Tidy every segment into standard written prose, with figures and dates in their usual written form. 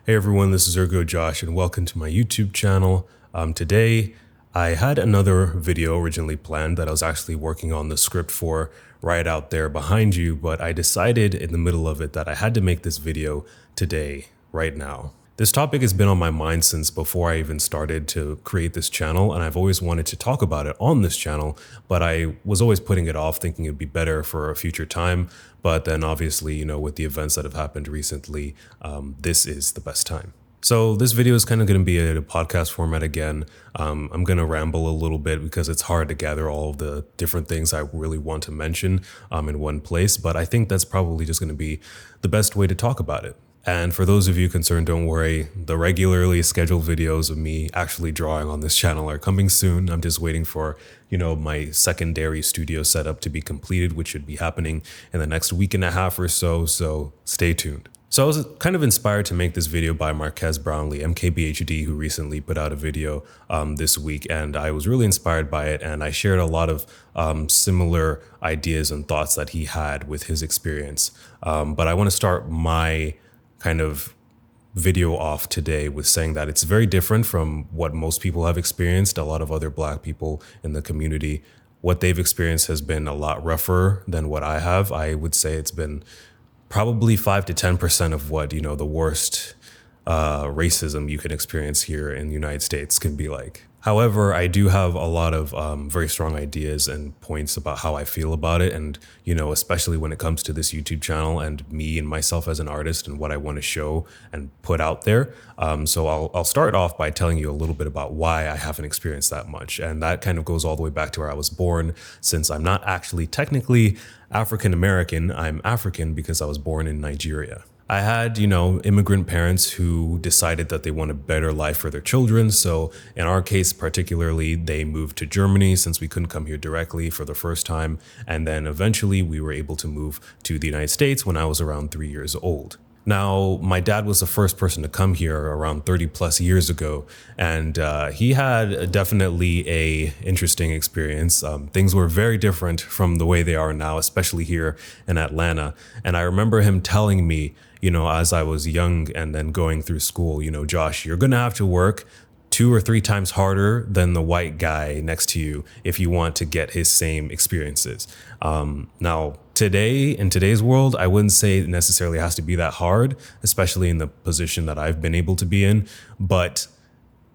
Hey everyone, this is Ergo Josh and welcome to my YouTube channel. Today, I had another video originally planned that I was actually working on the script for right out there behind you, but I decided in the middle of it that I had to make this video today, right now. This topic has been on my mind since before I even started to create this channel, and I've always wanted to talk about it on this channel, but I was always putting it off thinking it'd be better for a future time. But then obviously, with the events that have happened recently, this is the best time. So this video is kind of going to be a podcast format again. I'm going to ramble a little bit because it's hard to gather all of the different things I really want to mention in one place, but I think that's probably just going to be the best way to talk about it. And for those of you concerned, don't worry. The regularly scheduled videos of me actually drawing on this channel are coming soon. I'm just waiting for, my secondary studio setup to be completed, which should be happening in the next week and a half or so. So stay tuned. So I was kind of inspired to make this video by Marques Brownlee, MKBHD, who recently put out a video this week, and I was really inspired by it. And I shared a lot of similar ideas and thoughts that he had with his experience. But I want to start my kind of video off today with saying that it's very different from what most people have experienced. A lot of other Black people in the community, what they've experienced has been a lot rougher than what I have. I would say it's been probably 5 to 10% of what, the worst racism you can experience here in the United States can be like. However, I do have a lot of very strong ideas and points about how I feel about it. And, especially when it comes to this YouTube channel and me and myself as an artist and what I want to show and put out there. So I'll start off by telling you a little bit about why I haven't experienced that much. And that kind of goes all the way back to where I was born, since I'm not actually technically African American. I'm African because I was born in Nigeria. I had, immigrant parents who decided that they want a better life for their children. So in our case, particularly, they moved to Germany since we couldn't come here directly for the first time. And then eventually we were able to move to the United States when I was around 3 years old. Now, my dad was the first person to come here around 30 plus years ago, and he had definitely a interesting experience. Things were very different from the way they are now, especially here in Atlanta. And I remember him telling me, as I was young and then going through school, Josh, you're going to have to work 2 or 3 times harder than the white guy next to you if you want to get his same experiences. Now, today, in today's world, I wouldn't say it necessarily has to be that hard, especially in the position that I've been able to be in. But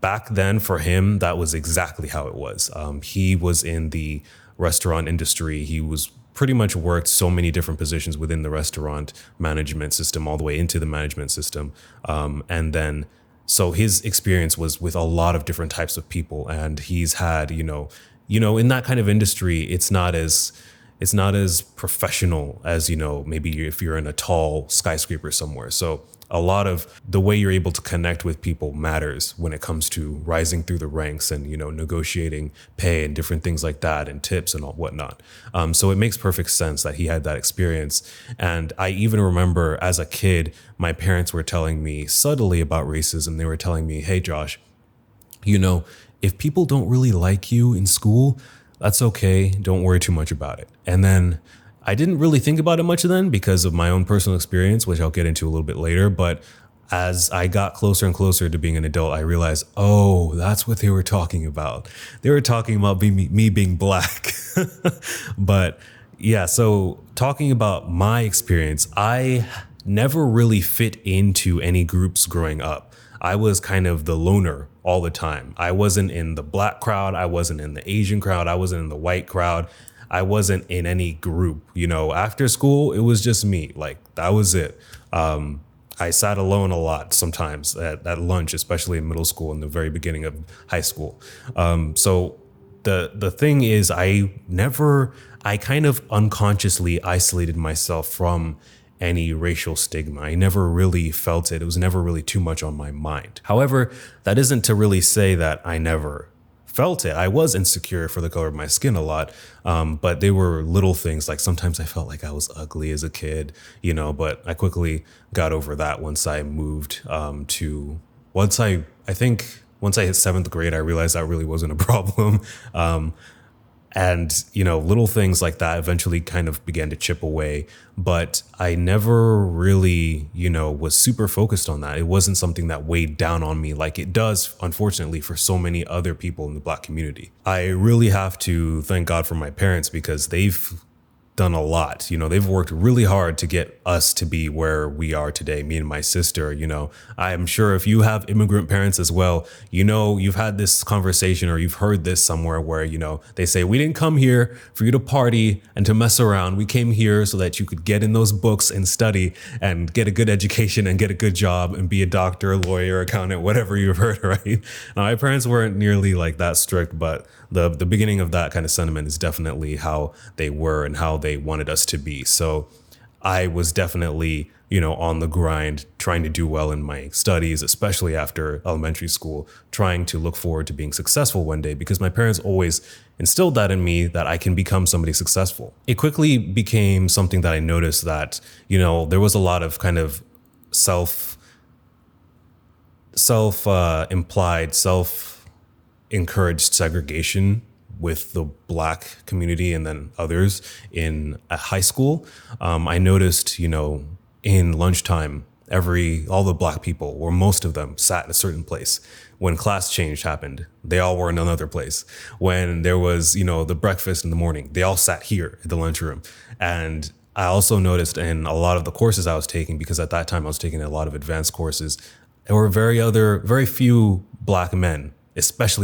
back then for him, that was exactly how it was. He was in the restaurant industry. He was pretty much worked so many different positions within the restaurant management system, all the way into the management system. So his experience was with a lot of different types of people, and he's had, in that kind of industry, it's not as professional as, maybe if you're in a tall skyscraper somewhere. So a lot of the way you're able to connect with people matters when it comes to rising through the ranks and, negotiating pay and different things like that and tips and all whatnot. So it makes perfect sense that he had that experience. And I even remember as a kid, my parents were telling me subtly about racism. They were telling me, hey, Josh, if people don't really like you in school, that's okay. Don't worry too much about it. And then I didn't really think about it much then because of my own personal experience, which I'll get into a little bit later. But as I got closer and closer to being an adult, I realized, oh, that's what they were talking about. They were talking about me being Black. But yeah, so talking about my experience, I never really fit into any groups growing up. I was kind of the loner all the time. I wasn't in the Black crowd. I wasn't in the Asian crowd. I wasn't in the white crowd. I wasn't in any group. After school, it was just me. Like, that was it. I sat alone a lot sometimes at lunch, especially in middle school and the very beginning of high school. So the thing is, I kind of unconsciously isolated myself from any racial stigma. I never really felt it. It was never really too much on my mind. However, that isn't to really say that I never felt it. I was insecure for the color of my skin a lot, but they were little things. Like sometimes I felt like I was ugly as a kid, but I quickly got over that once I moved once I hit 7th grade, I realized that really wasn't a problem. And, little things like that eventually kind of began to chip away. But I never really, was super focused on that. It wasn't something that weighed down on me like it does, unfortunately, for so many other people in the Black community. I really have to thank God for my parents because they've done a lot. They've worked really hard to get us to be where we are today, me and my sister. I'm sure if you have immigrant parents as well, you've had this conversation or you've heard this somewhere where, they say, we didn't come here for you to party and to mess around. We came here so that you could get in those books and study and get a good education and get a good job and be a doctor, lawyer, accountant, whatever you've heard, right? Now, my parents weren't nearly like that strict, but the beginning of that kind of sentiment is definitely how they were and how they wanted us to be. So I was definitely, on the grind, trying to do well in my studies, especially after elementary school, trying to look forward to being successful one day because my parents always instilled that in me that I can become somebody successful. It quickly became something that I noticed that, there was a lot of kind of encouraged segregation with the Black community and then others in high school. I noticed, in lunchtime, all the Black people, or most of them, sat in a certain place. When class change happened, they all were in another place. When there was, the breakfast in the morning, they all sat here at the lunchroom. And I also noticed in a lot of the courses I was taking, because at that time I was taking a lot of advanced courses, there were very few Black men,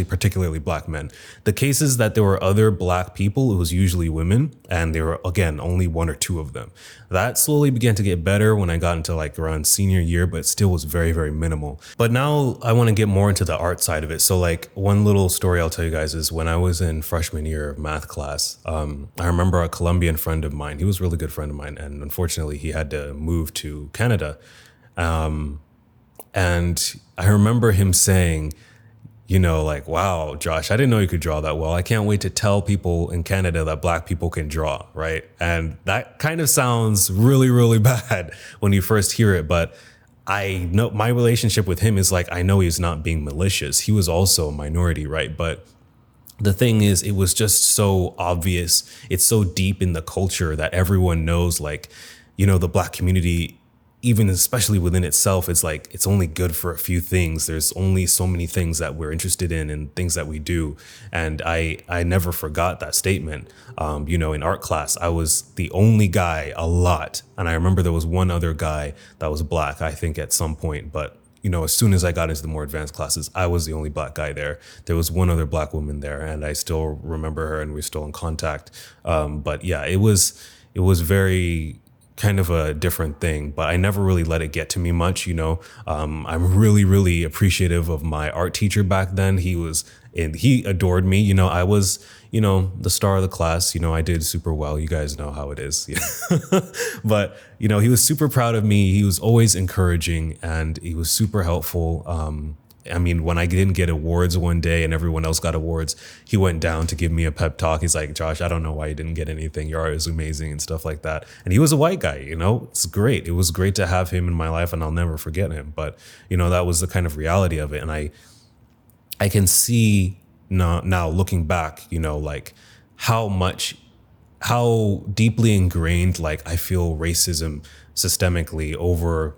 particularly Black men. The cases that there were other Black people, it was usually women, and there were, again, only one or two of them. That slowly began to get better when I got into like around senior year, but it still was very, very minimal. But now I want to get more into the art side of it. So like one little story I'll tell you guys is when I was in freshman year of math class, I remember a Colombian friend of mine, he was a really good friend of mine, and unfortunately he had to move to Canada. And I remember him saying, like, wow, Josh, I didn't know you could draw that well. I can't wait to tell people in Canada that Black people can draw, right? And that kind of sounds really, really bad when you first hear it. But I know my relationship with him is like, I know he's not being malicious. He was also a minority, right? But the thing is, it was just so obvious. It's so deep in the culture that everyone knows, like, the Black community, even especially within itself, it's like, it's only good for a few things. There's only so many things that we're interested in and things that we do. And I never forgot that statement. In art class, I was the only guy a lot. And I remember there was one other guy that was Black, I think at some point, but as soon as I got into the more advanced classes, I was the only Black guy there. There was one other Black woman there, and I still remember her and we're still in contact. But yeah, it was very kind of a different thing, but I never really let it get to me much. I'm really, really appreciative of my art teacher back then. He adored me. I was, the star of the class. I did super well. You guys know how it is. But, he was super proud of me. He was always encouraging and he was super helpful. When I didn't get awards one day and everyone else got awards, he went down to give me a pep talk. He's like, Josh, I don't know why you didn't get anything. Your art is amazing and stuff like that. And he was a white guy, it's great. It was great to have him in my life and I'll never forget him. But, that was the kind of reality of it. And I can see now looking back, like how deeply ingrained, like I feel racism systemically over,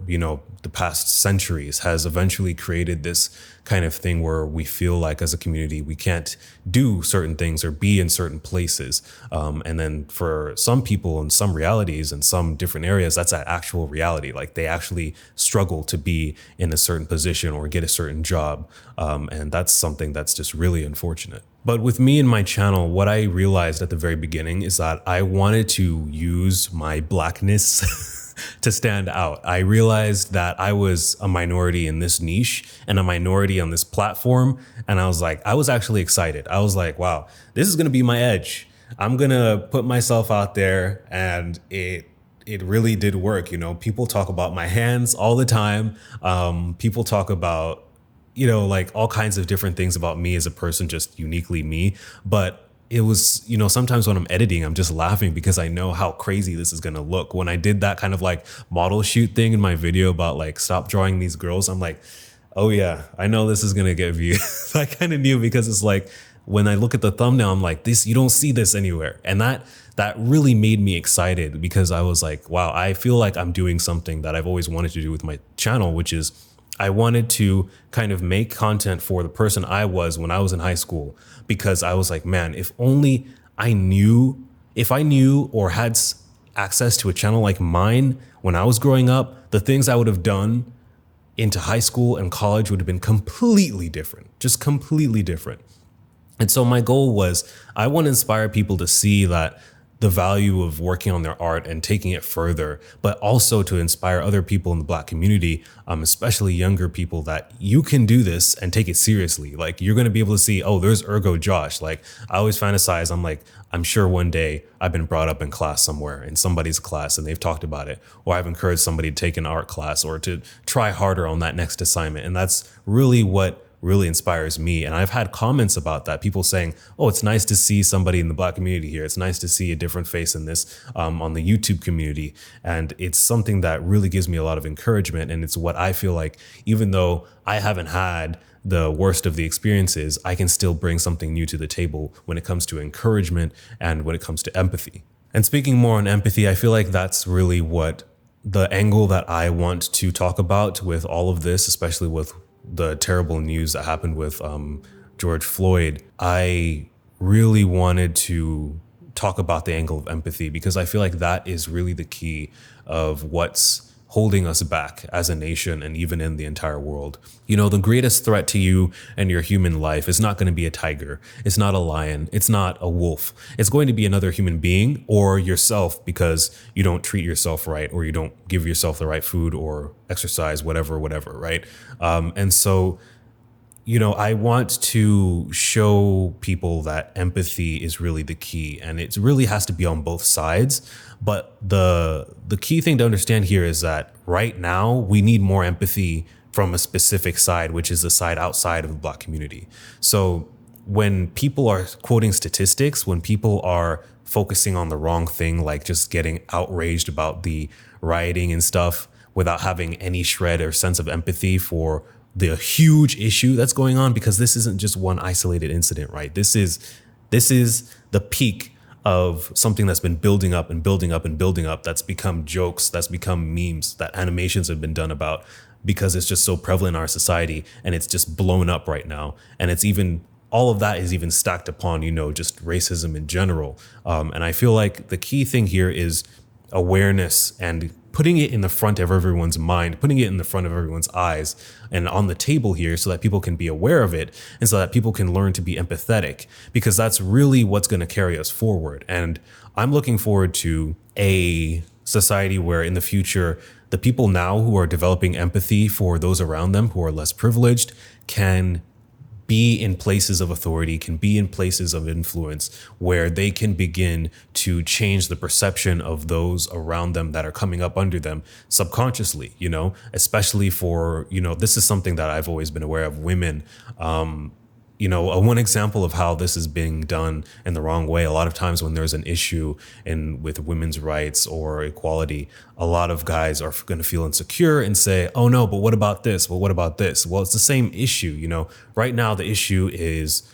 the past centuries has eventually created this kind of thing where we feel like as a community, we can't do certain things or be in certain places. And then for some people in some realities and some different areas, that's an actual reality. Like they actually struggle to be in a certain position or get a certain job. And that's something that's just really unfortunate. But with me and my channel, what I realized at the very beginning is that I wanted to use my Blackness to stand out. I realized that I was a minority in this niche and a minority on this platform. And I was actually excited. I was like, wow, this is going to be my edge. I'm going to put myself out there. And it really did work. People talk about my hands all the time. People talk about, like all kinds of different things about me as a person, just uniquely me. But it was, sometimes when I'm editing, I'm just laughing because I know how crazy this is going to look. When I did that kind of like model shoot thing in my video about like, stop drawing these girls, I'm like, oh yeah, I know this is going to get views. I kind of knew because it's like, when I look at the thumbnail, I'm like, this, you don't see this anywhere. And that really made me excited, because I was like, wow, I feel like I'm doing something that I've always wanted to do with my channel, which is I wanted to kind of make content for the person I was when I was in high school, because I was like, man, if only I knew, if I knew or had access to a channel like mine when I was growing up, the things I would have done into high school and college would have been completely different, just completely different. And so my goal was, I want to inspire people to see that the value of working on their art and taking it further, but also to inspire other people in the Black community, especially younger people, that you can do this and take it seriously. Like, you're going to be able to see, oh, there's Ergo Josh. Like, I always fantasize, I'm like, I'm sure one day I've been brought up in class somewhere, in somebody's class, and they've talked about it, or I've encouraged somebody to take an art class or to try harder on that next assignment. And that's really what really inspires me. And I've had comments about that, people saying, oh, it's nice to see somebody in the Black community here. It's nice to see a different face in this on the YouTube community. And it's something that really gives me a lot of encouragement. And it's what I feel like, even though I haven't had the worst of the experiences, I can still bring something new to the table when it comes to encouragement and when it comes to empathy. And speaking more on empathy, I feel like that's really what the angle that I want to talk about with all of this, especially with the terrible news that happened with George Floyd. I really wanted to talk about the angle of empathy, because I feel like that is really the key of what's holding us back as a nation and even in the entire world. You know, the greatest threat to you and your human life is not going to be a tiger. It's not a lion. It's not a wolf. It's going to be another human being, or yourself, because you don't treat yourself right, or you don't give yourself the right food or exercise, whatever, right? And so, you know, I want to show people that empathy is really the key, and it really has to be on both sides. But the key thing to understand here is that right now we need more empathy from a specific side, which is the side outside of the Black community. So when people are quoting statistics, when people are focusing on the wrong thing, like just getting outraged about the rioting and stuff without having any shred or sense of empathy for the huge issue that's going on, because this isn't just one isolated incident, right? This is the peak of something that's been building up and building up and building up, that's become jokes, that's become memes, that animations have been done about, because it's just so prevalent in our society, and it's just blown up right now. And it's even, all of that is even stacked upon, you know, just racism in general. And I feel like the key thing here is awareness, and putting it in the front of everyone's mind, putting it in the front of everyone's eyes and on the table here, so that people can be aware of it, and so that people can learn to be empathetic, because that's really what's going to carry us forward. And I'm looking forward to a society where in the future, the people now who are developing empathy for those around them who are less privileged can be in places of authority, can be in places of influence, where they can begin to change the perception of those around them that are coming up under them subconsciously, you know, especially for, you know, this is something that I've always been aware of, women. You know, one example of how this is being done in the wrong way, a lot of times when there's an issue with women's rights or equality, a lot of guys are going to feel insecure and say, oh no, but what about this? Well, what about this? Well, it's the same issue. You know, right now the issue is,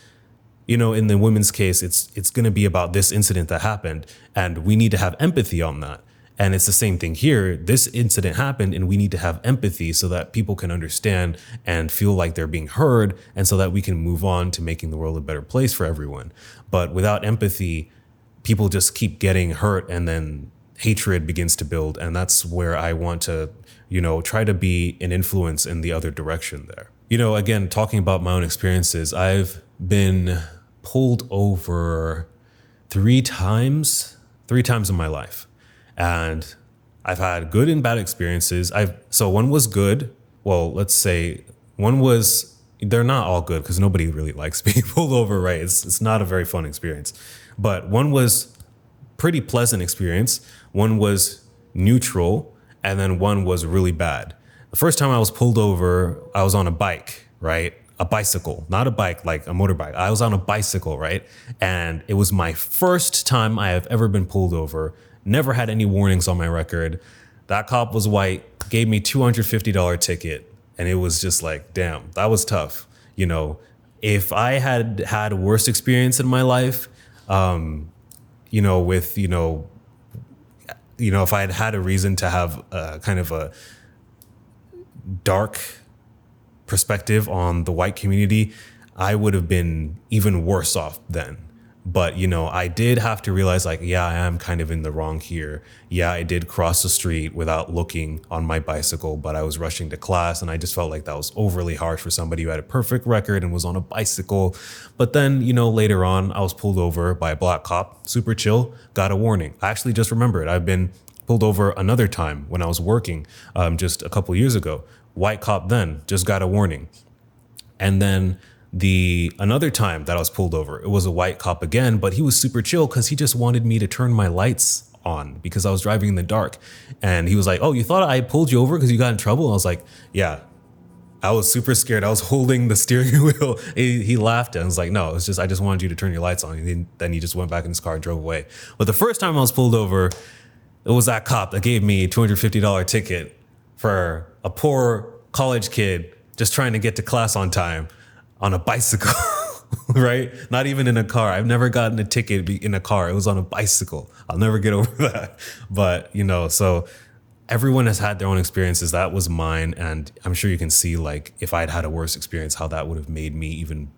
you know, in the women's case, it's going to be about this incident that happened, and we need to have empathy on that. And it's the same thing here. This incident happened, and we need to have empathy so that people can understand and feel like they're being heard, and so that we can move on to making the world a better place for everyone. But without empathy, people just keep getting hurt, and then hatred begins to build. And that's where I want to, you know, try to be an influence in the other direction there. You know, again, talking about my own experiences, I've been pulled over three times in my life. And I've had good and bad experiences. So one was good. Well, let's say one was, they're not all good, because nobody really likes being pulled over, right? It's not a very fun experience. But one was pretty pleasant experience. One was neutral, and then one was really bad. The first time I was pulled over, I was on a bike, right? A bicycle, not a bike like a motorbike. I was on a bicycle, right? And it was my first time I have ever been pulled over. Never had any warnings on my record. That cop was white, gave me $250 ticket. And it was just like, damn, that was tough. You know, if I had had worse experience in my life, with, if I had had a reason to have kind of a dark perspective on the white community, I would have been even worse off then. But, I did have to realize, like, yeah, I am kind of in the wrong here. Yeah, I did cross the street without looking on my bicycle, but I was rushing to class, and I just felt like that was overly harsh for somebody who had a perfect record and was on a bicycle. But then, later on, I was pulled over by a black cop, super chill, got a warning. I actually just remembered I've been pulled over another time when I was working just a couple years ago. White cop then, just got a warning. And then another time that I was pulled over, it was a white cop again, but he was super chill because he just wanted me to turn my lights on because I was driving in the dark. And he was like, "Oh, you thought I pulled you over because you got in trouble?" And I was like, "Yeah." I was super scared. I was holding the steering wheel. He laughed and was like, "No, it's just, I just wanted you to turn your lights on." And then he just went back in his car and drove away. But the first time I was pulled over, it was that cop that gave me a $250 ticket for a poor college kid just trying to get to class on time on a bicycle, right? Not even in a car. I've never gotten a ticket in a car. It was on a bicycle. I'll never get over that. But, so everyone has had their own experiences. That was mine. And I'm sure you can see, like, if I'd had a worse experience, how that would have made me even,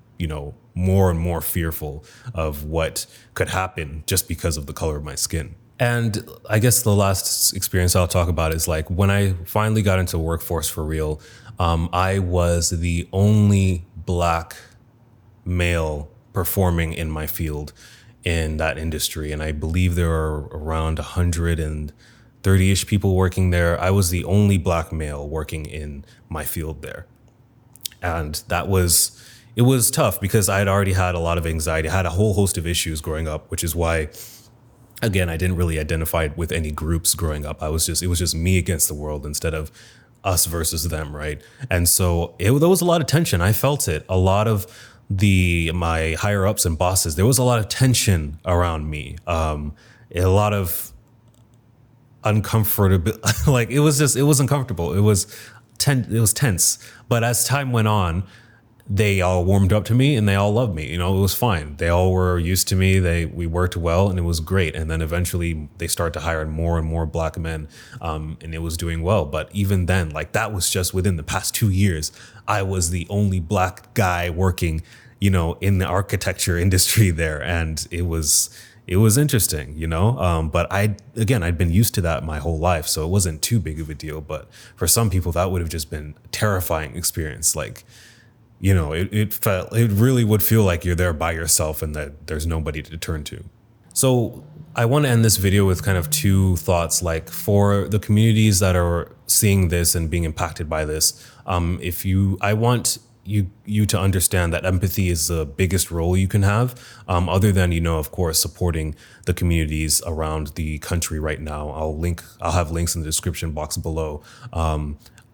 more and more fearful of what could happen just because of the color of my skin. And I guess the last experience I'll talk about is, like, when I finally got into workforce for real, I was the only Black male performing in my field in that industry. And I believe there are around 130-ish people working there. I was the only Black male working in my field there. And it was tough because I had already had a lot of anxiety. I had a whole host of issues growing up, which is why, again, I didn't really identify with any groups growing up. It was just me against the world instead of us versus them, right? And so there was a lot of tension. I felt it. A lot of my higher ups and bosses, there was a lot of tension around me. A lot of uncomfortable, like it was uncomfortable. It was tense. But as time went on, they all warmed up to me and they all loved me. It was fine. They all were used to me. We worked well and it was great. And then eventually they started to hire more and more Black men, and it was doing well. But even then, like, that was just within the past 2 years. I was the only Black guy working, in the architecture industry there. And it was interesting, but I'd been used to that my whole life. So it wasn't too big of a deal. But for some people, that would have just been a terrifying experience. Like, it really would feel like you're there by yourself and that there's nobody to turn to. So I want to end this video with kind of two thoughts. Like, for the communities that are seeing this and being impacted by this, I want you to understand that empathy is the biggest role you can have, other than, of course, supporting the communities around the country right now. I'll have links in the description box below.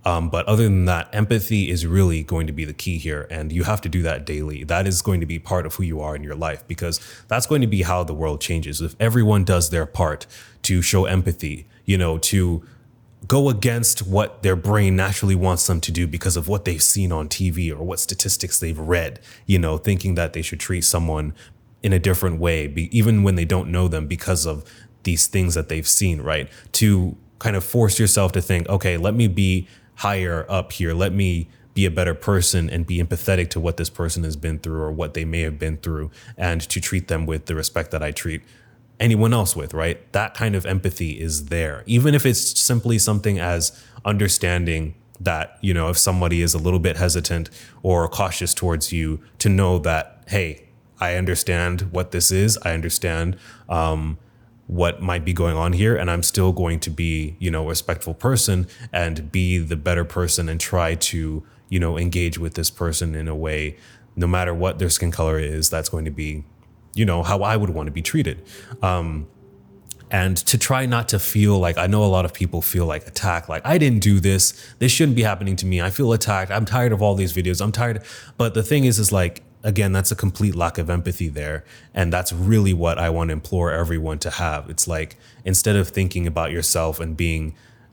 But other than that, empathy is really going to be the key here. And you have to do that daily. That is going to be part of who you are in your life, because that's going to be how the world changes. If everyone does their part to show empathy, to go against what their brain naturally wants them to do because of what they've seen on TV or what statistics they've read, thinking that they should treat someone in a different way, even when they don't know them, because of these things that they've seen, right? To kind of force yourself to think, okay, let me be higher up here. Let me be a better person and be empathetic to what this person has been through or what they may have been through, and to treat them with the respect that I treat anyone else with, right? That kind of empathy is there. Even if it's simply something as understanding that, if somebody is a little bit hesitant or cautious towards you, to know that, hey, I understand what this is. I understand what might be going on here, and I'm still going to be, a respectful person and be the better person and try to, engage with this person in a way, no matter what their skin color is, that's going to be, how I would want to be treated. And to try not to feel like, I know a lot of people feel like attacked, like, I didn't do this. This shouldn't be happening to me. I feel attacked. I'm tired of all these videos. I'm tired. But the thing is like, again, that's a complete lack of empathy there. And that's really what I want to implore everyone to have. It's like, instead of thinking about yourself and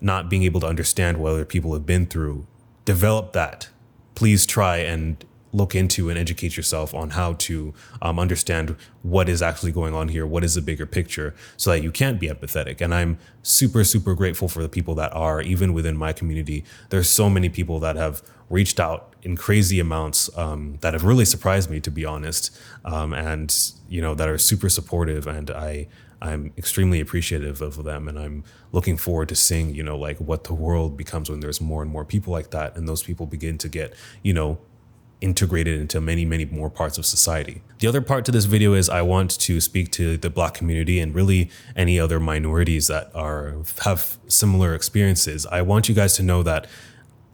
not being able to understand what other people have been through, develop that. Please try and look into and educate yourself on how to understand what is actually going on here, what is the bigger picture, so that you can be empathetic. And I'm super, super grateful for the people that are, even within my community. There's so many people that have reached out in crazy amounts that have really surprised me, to be honest, and that are super supportive, and I'm extremely appreciative of them, and I'm looking forward to seeing, like what the world becomes when there's more and more people like that, and those people begin to get, integrated into many, many more parts of society. The other part to this video is I want to speak to the Black community and really any other minorities that have similar experiences. I want you guys to know that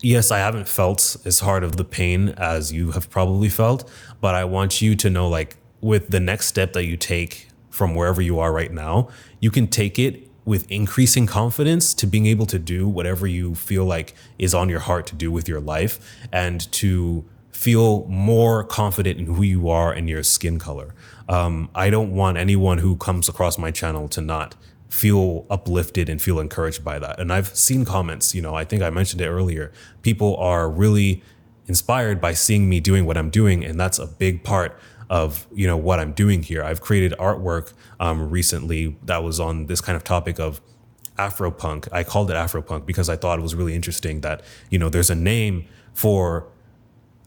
yes, I haven't felt as hard of the pain as you have probably felt, but I want you to know, like, with the next step that you take from wherever you are right now, you can take it with increasing confidence to being able to do whatever you feel like is on your heart to do with your life, and to feel more confident in who you are and your skin color. I don't want anyone who comes across my channel to not feel uplifted and feel encouraged by that. And I've seen comments, I think I mentioned it earlier. People are really inspired by seeing me doing what I'm doing. And that's a big part of, what I'm doing here. I've created artwork recently that was on this kind of topic of Afropunk. I called it Afropunk because I thought it was really interesting that, there's a name for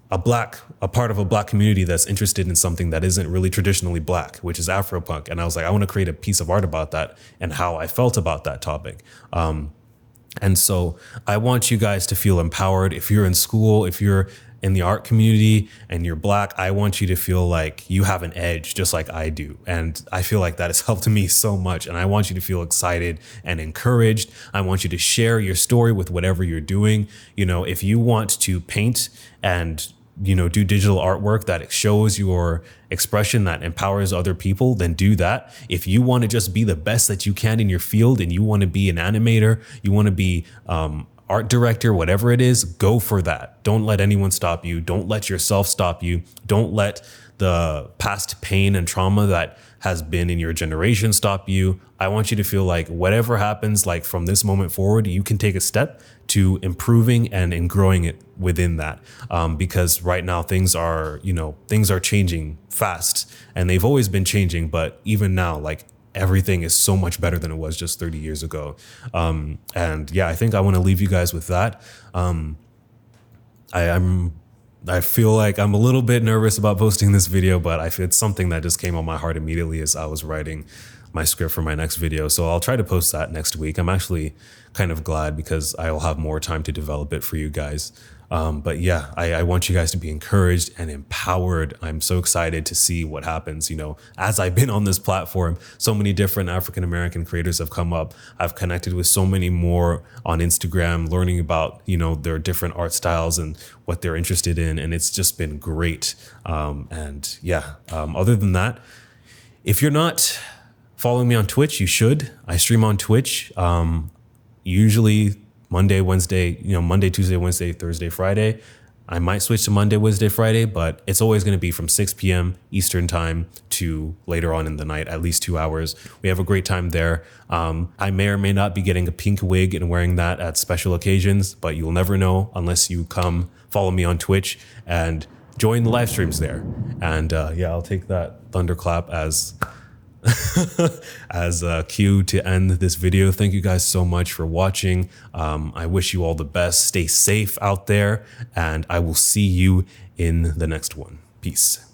a part of a Black community that's interested in something that isn't really traditionally Black, which is Afropunk. And I was like, I want to create a piece of art about that and how I felt about that topic. And so I want you guys to feel empowered. If you're in school, if you're in the art community and you're Black, I want you to feel like you have an edge just like I do. And I feel like that has helped me so much. And I want you to feel excited and encouraged. I want you to share your story with whatever you're doing. If you want to paint and do digital artwork that shows your expression, that empowers other people, then do that. If you want to just be the best that you can in your field and you want to be an animator, you want to be art director, whatever it is, go for that. Don't let anyone stop you. Don't let yourself stop you. Don't let the past pain and trauma that has been in your generation stop you. I want you to feel like whatever happens, like from this moment forward, you can take a step to improving and in growing it within that. Because right now things are changing fast, and they've always been changing, but even now, like, everything is so much better than it was just 30 years ago. And yeah, I think I want to leave you guys with that. I feel like I'm a little bit nervous about posting this video, but it's something that just came on my heart immediately as I was writing my script for my next video. So I'll try to post that next week. I'm actually kind of glad because I'll have more time to develop it for you guys. But yeah, I want you guys to be encouraged and empowered. I'm so excited to see what happens. As I've been on this platform, so many different African-American creators have come up. I've connected with so many more on Instagram, learning about, their different art styles and what they're interested in. And it's just been great. Other than that, if you're not following me on Twitch, you should. I stream on Twitch, usually Monday, Tuesday, Wednesday, Thursday, Friday. I might switch to Monday, Wednesday, Friday, but it's always going to be from 6 p.m. Eastern time to later on in the night, at least 2 hours. We have a great time there. I may or may not be getting a pink wig and wearing that at special occasions, but you'll never know unless you come follow me on Twitch and join the live streams there. And I'll take that thunderclap as a cue to end this video. Thank you guys so much for watching. I wish you all the best. Stay safe out there, and I will see you in the next one. Peace.